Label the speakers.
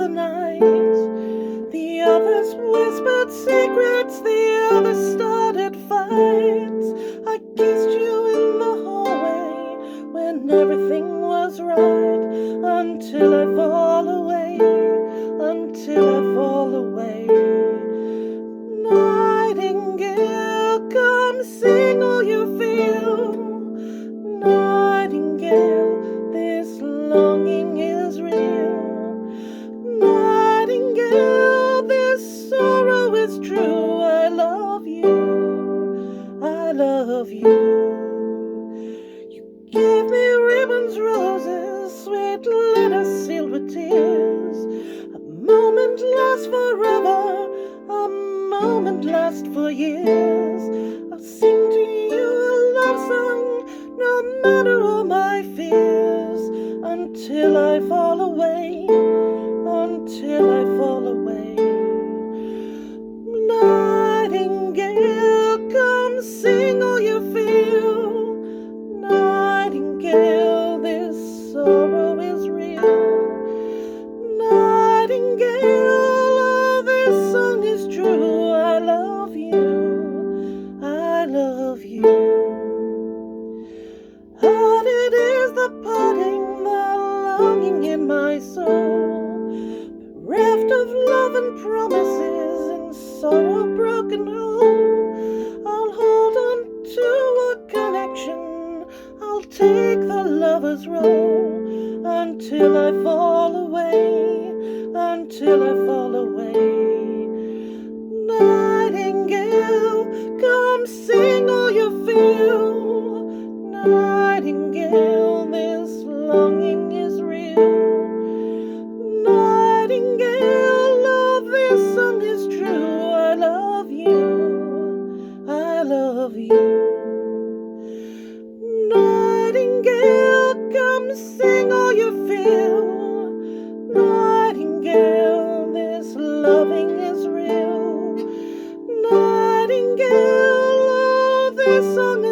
Speaker 1: the night. The others whispered secrets, the others started fights. I kissed you in the hallway when everything was right, until I fall away, until I fall away. Nightingale, come sing all you feel. Nightingale, this longing is real. Nightingale, this sorrow is true. I love you, I love you. You gave me ribbons, roses, sweet letters sealed with tears. A moment lasts forever, a moment lasts for years. I'll sing to you a love song, no matter all my fears, until I fall away, until I fall away. Nightingale, come sing all you feel. Nightingale, this sorrow is real. Nightingale, oh, this song is true. I love you, I love you. Hard it is the parting, the longing in my soul, bereft of love and promises, in sorrow broken home. I'll hold on to a connection, I'll take the lover's role, until I fall away, until I fall away. Nightingale, come sing all you feel. Nightingale, this longing is real. Nightingale, oh, this song is true. I love you, I love you. Nightingale, come sing all you feel. Nightingale, this loving is real. Nightingale, oh, this song